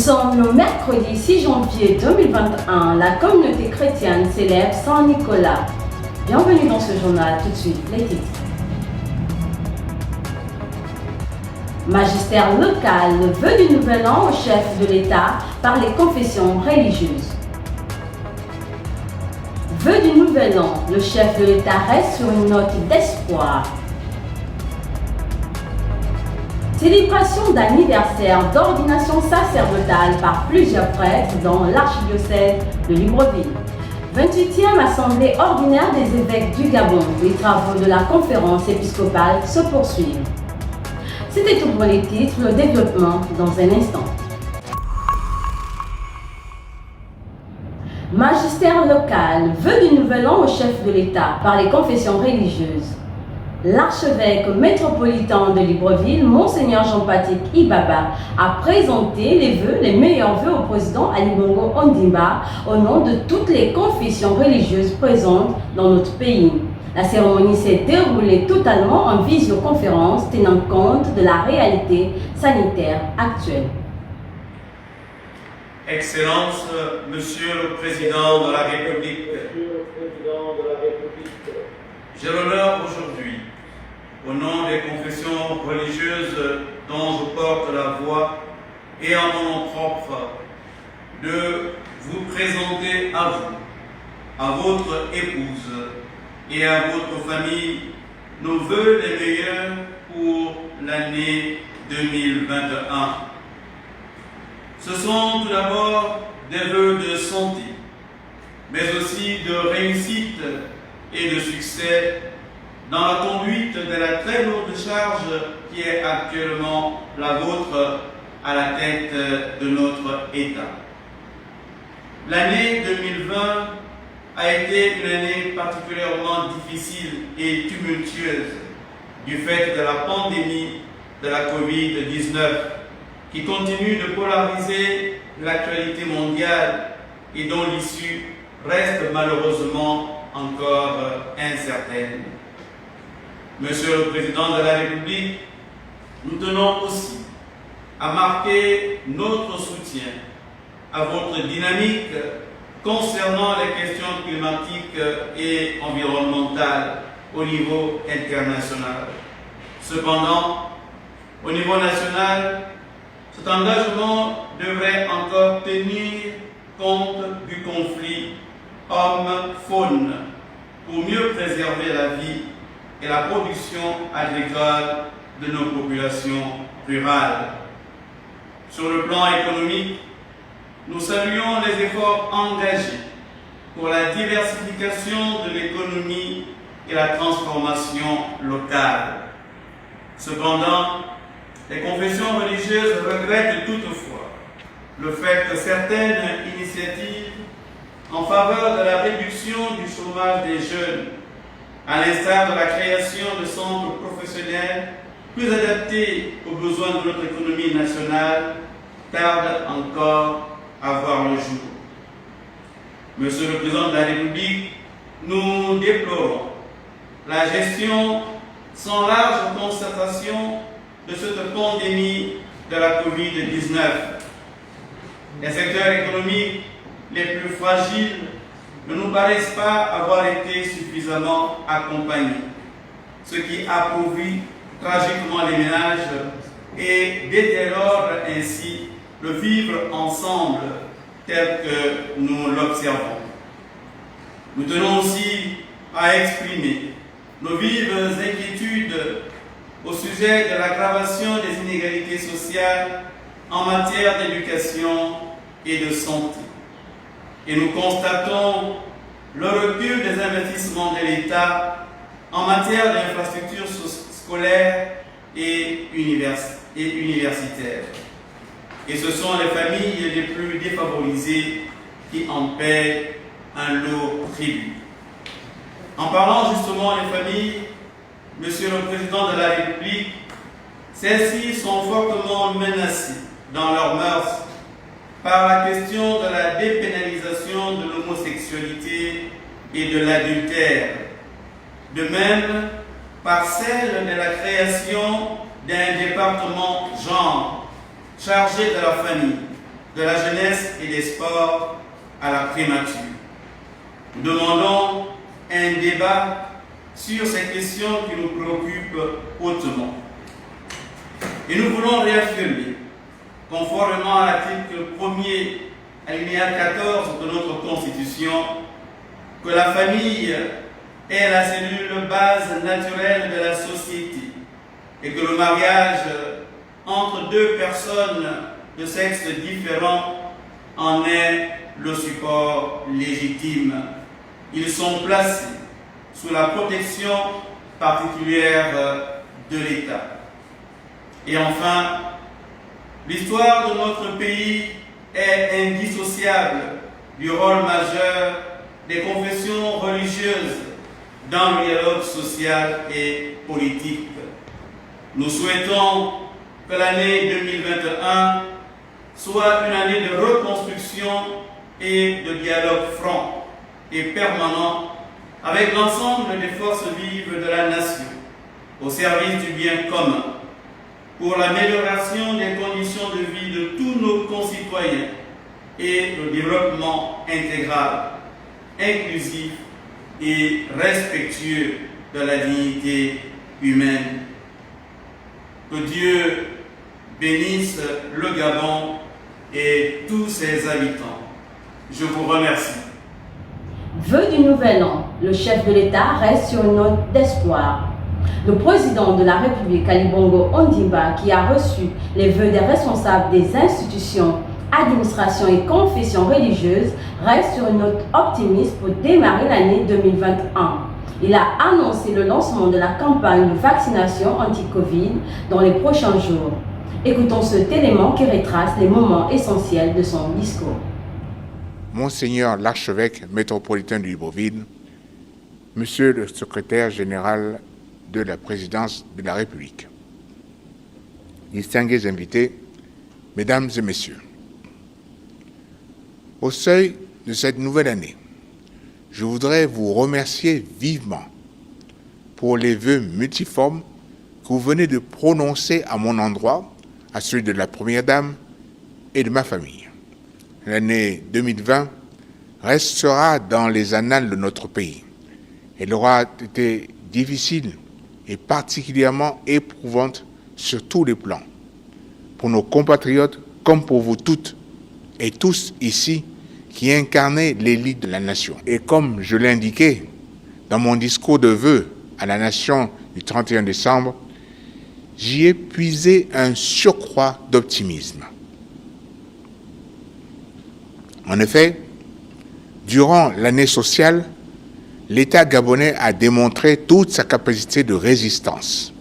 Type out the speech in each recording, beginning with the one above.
sommes le mercredi 6 janvier 2021. La communauté chrétienne célèbre Saint Nicolas. Bienvenue dans ce journal. Tout de suite, les titres. Magistère local, le vœu du nouvel an au chef de l'État par les confessions religieuses. Vœu du nouvel an, le chef de l'État reste sur une note d'espoir. Célébration d'anniversaire d'ordination sacerdotale par plusieurs prêtres dans l'archidiocèse de Libreville. 28e Assemblée ordinaire des évêques du Gabon. Les travaux de la conférence épiscopale se poursuivent. C'était tout pour les titres, le développement dans un instant. Magistère local, vœu du nouvel an au chef de l'État par les confessions religieuses. L'archevêque métropolitain de Libreville, Monseigneur Jean-Patrick Ibaba, a présenté les meilleurs vœux au président Ali Bongo Ondimba au nom de toutes les confessions religieuses présentes dans notre pays. La cérémonie s'est déroulée totalement en visioconférence, tenant compte de la réalité sanitaire actuelle. Excellence, Monsieur le Président de la République, j'ai l'honneur aujourd'hui, au nom des confessions religieuses dont je porte la voix et en mon nom propre, de vous présenter à vous, à votre épouse et à votre famille nos vœux les meilleurs pour l'année 2021. Ce sont tout d'abord des vœux de santé, mais aussi de réussite et de succès dans la conduite de la très lourde charge qui est actuellement la vôtre à la tête de notre État. L'année 2020 a été une année particulièrement difficile et tumultueuse du fait de la pandémie de la Covid-19 qui continue de polariser l'actualité mondiale et dont l'issue reste malheureusement encore incertaine. Monsieur le Président de la République, nous tenons aussi à marquer notre soutien à votre dynamique concernant les questions climatiques et environnementales au niveau international. Cependant, au niveau national, cet engagement devrait encore tenir compte du conflit homme-faune pour mieux préserver la vie et la production agricole de nos populations rurales. Sur le plan économique, nous saluons les efforts engagés pour la diversification de l'économie et la transformation locale. Cependant, les confessions religieuses regrettent toutefois le fait que certaines initiatives en faveur de la réduction du chômage des jeunes, à l'instar de la création de centres professionnels plus adaptés aux besoins de notre économie nationale, tardent encore à voir le jour. Monsieur le Président de la République, nous déplorons la gestion sans large concertation de cette pandémie de la Covid-19. Les secteurs économiques les plus fragiles ne nous paraissent pas avoir été suffisamment accompagnés, ce qui appauvrit tragiquement les ménages et détériore ainsi le vivre ensemble tel que nous l'observons. Nous tenons aussi à exprimer nos vives inquiétudes au sujet de l'aggravation des inégalités sociales en matière d'éducation et de santé. Et nous constatons le recul des investissements de l'État en matière d'infrastructures scolaires et universitaires. Et ce sont les familles les plus défavorisées qui en paient un lourd tribut. En parlant justement des familles, Monsieur le Président de la République, celles-ci sont fortement menacées dans leurs mœurs par la question de la dépénalisation de l'homosexualité et de l'adultère, de même par celle de la création d'un département genre chargé de la famille de la jeunesse et des sports à la primature. Nous demandons un débat sur ces questions qui nous préoccupent hautement. Et nous voulons réaffirmer, conformément à l'article 1er, alinéa 14 de notre Constitution, que la famille est la cellule base naturelle de la société et que le mariage entre deux personnes de sexe différent en est le support légitime. Ils sont placés sous la protection particulière de l'État. Et enfin, l'histoire de notre pays est indissociable du rôle majeur des confessions religieuses dans le dialogue social et politique. Nous souhaitons que l'année 2021 soit une année de reconstruction et de dialogue franc et permanent avec l'ensemble des forces vives de la nation, au service du bien commun, pour l'amélioration des conditions de vie de tous nos concitoyens et le développement intégral, inclusif et respectueux de la dignité humaine. Que Dieu bénisse le Gabon et tous ses habitants. Je vous remercie. Vœu du Nouvel An, le chef de l'État reste sur une note d'espoir. Le président de la République, Ali Bongo Ondimba, qui a reçu les vœux des responsables des institutions, administrations et confessions religieuses, reste sur une note optimiste pour démarrer l'année 2021. Il a annoncé le lancement de la campagne de vaccination anti-Covid dans les prochains jours. Écoutons cet élément qui retrace les moments essentiels de son discours. Monseigneur l'archevêque métropolitain de Libreville, Monsieur le secrétaire général de la présidence de la République, distingués invités, Mesdames et Messieurs, au seuil de cette nouvelle année, je voudrais vous remercier vivement pour les vœux multiformes que vous venez de prononcer à mon endroit, à celui de la Première Dame et de ma famille. L'année 2020 restera dans les annales de notre pays. Elle aura été difficile et particulièrement éprouvante sur tous les plans, pour nos compatriotes comme pour vous toutes et tous ici qui incarnez l'élite de la nation. Et comme je l'ai indiqué dans mon discours de vœux à la nation du 31 décembre, j'y ai puisé un surcroît d'optimisme. En effet, durant l'année sociale, l'État gabonais a démontré toute sa capacité de résistance.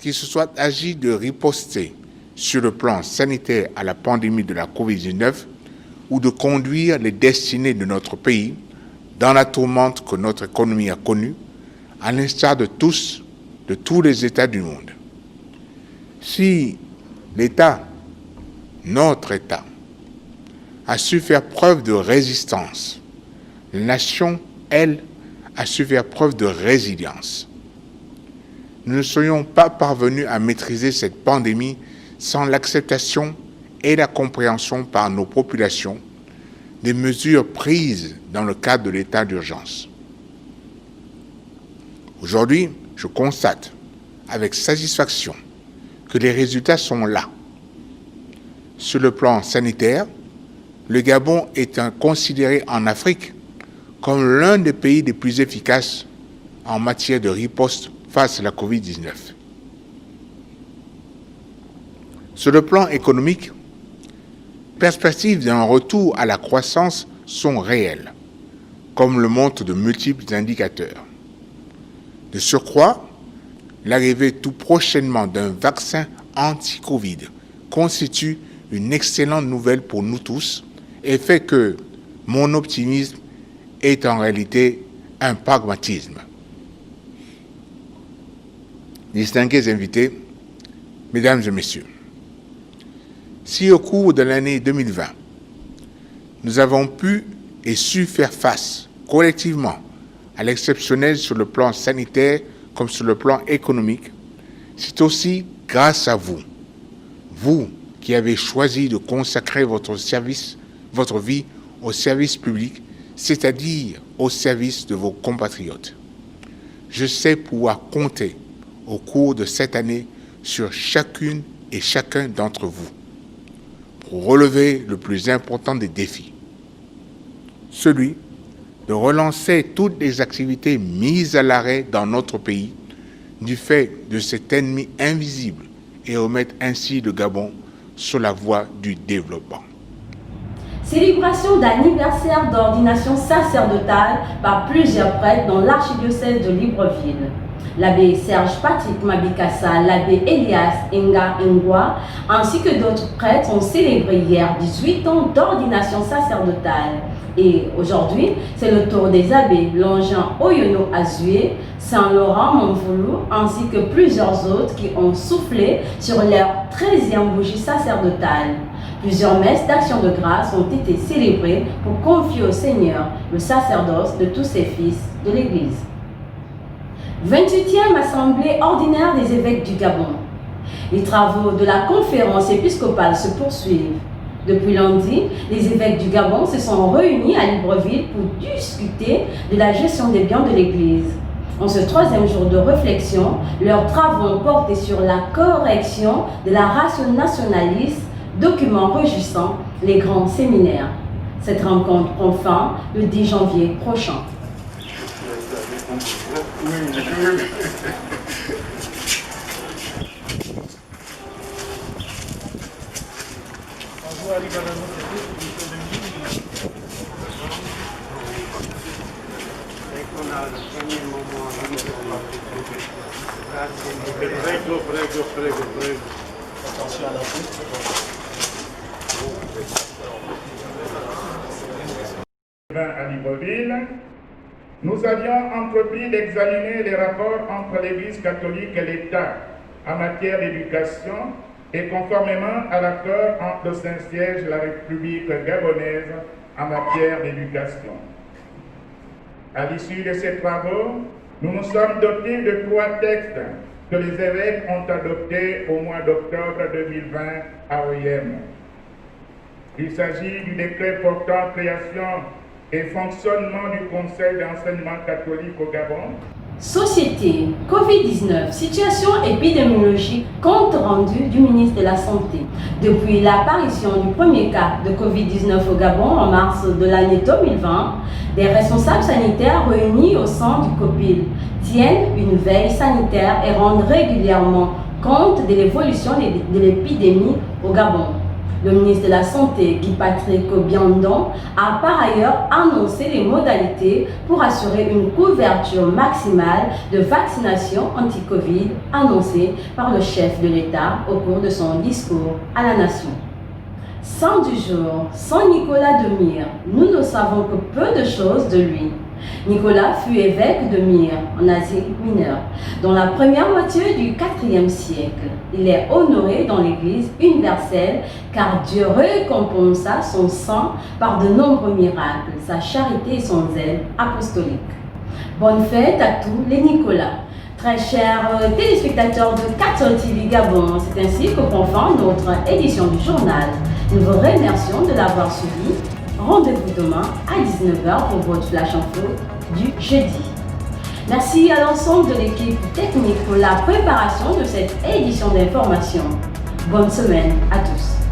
Qu'il se soit agi de riposter sur le plan sanitaire à la pandémie de la COVID-19 ou de conduire les destinées de notre pays dans la tourmente que notre économie a connue, à l'instar de tous les États du monde. Si l'État, notre État, a su faire preuve de résistance, la nation, elle, a su faire preuve de résilience. Nous ne serions pas parvenus à maîtriser cette pandémie sans l'acceptation et la compréhension par nos populations des mesures prises dans le cadre de l'état d'urgence. Aujourd'hui, je constate avec satisfaction que les résultats sont là. Sur le plan sanitaire, le Gabon est considéré en Afrique comme l'un des pays les plus efficaces en matière de riposte face à la COVID-19. Sur le plan économique, perspectives d'un retour à la croissance sont réelles, comme le montrent de multiples indicateurs. De surcroît, l'arrivée tout prochainement d'un vaccin anti-Covid constitue une excellente nouvelle pour nous tous et fait que mon optimisme est en réalité un pragmatisme. Distingués invités, Mesdames et Messieurs, si au cours de l'année 2020, nous avons pu et su faire face collectivement à l'exceptionnel sur le plan sanitaire comme sur le plan économique, c'est aussi grâce à vous, vous qui avez choisi de consacrer votre vie au service public, c'est-à-dire au service de vos compatriotes. Je sais pouvoir compter au cours de cette année sur chacune et chacun d'entre vous pour relever le plus important des défis, celui de relancer toutes les activités mises à l'arrêt dans notre pays du fait de cet ennemi invisible et remettre ainsi le Gabon sur la voie du développement. Célébration d'anniversaire d'ordination sacerdotale par plusieurs prêtres dans l'archidiocèse de Libreville. L'abbé Serge Patrick Mabikassa, l'abbé Elias Enga Ngwa, ainsi que d'autres prêtres ont célébré hier 18 ans d'ordination sacerdotale. Et aujourd'hui, c'est le tour des abbés Longin Oyono Azué, Saint-Laurent Monvoulou, ainsi que plusieurs autres qui ont soufflé sur leur 13e bougie sacerdotale. Plusieurs messes d'action de grâce ont été célébrées pour confier au Seigneur le sacerdoce de tous ses fils de l'Église. 28e Assemblée ordinaire des évêques du Gabon. Les travaux de la conférence épiscopale se poursuivent. Depuis lundi, les évêques du Gabon se sont réunis à Libreville pour discuter de la gestion des biens de l'Église. En ce 3e jour de réflexion, leurs travaux ont porté sur la correction de la ratio nationaliste, document régissant les grands séminaires. Cette rencontre prend fin le 10 janvier prochain. Prego. Attention à la route. À Libreville, nous avions entrepris d'examiner les rapports entre l'Église catholique et l'État en matière d'éducation et conformément à l'accord entre le Saint-Siège et la République gabonaise en matière d'éducation. À l'issue de ces travaux, nous nous sommes dotés de 3 textes que les évêques ont adoptés au mois d'octobre 2020 à OIM. Il s'agit du décret portant création et fonctionnement du Conseil d'enseignement catholique au Gabon. Société, Covid-19, situation épidémiologique, compte rendu du ministre de la Santé. Depuis l'apparition du premier cas de Covid-19 au Gabon en mars de l'année 2020, des responsables sanitaires réunis au sein du COPIL tiennent une veille sanitaire et rendent régulièrement compte de l'évolution de l'épidémie au Gabon. Le ministre de la Santé, Guy Patrick Biandon, a par ailleurs annoncé les modalités pour assurer une couverture maximale de vaccination anti-Covid annoncée par le chef de l'État au cours de son discours à la nation. Saint du jour, Saint Nicolas de Myre, nous ne savons que peu de choses de lui. Nicolas fut évêque de Myre, en Asie mineure, dans la première moitié du IVe siècle. Il est honoré dans l'Église universelle car Dieu récompensa son sang par de nombreux miracles, sa charité et son zèle apostolique. Bonne fête à tous les Nicolas. Très chers téléspectateurs de Cathol TV Gabon, c'est ainsi que prend fin notre édition du journal. Nous vous remercions de l'avoir suivi. Rendez-vous demain à 19h pour votre flash info du jeudi. Merci à l'ensemble de l'équipe technique pour la préparation de cette édition d'information. Bonne semaine à tous.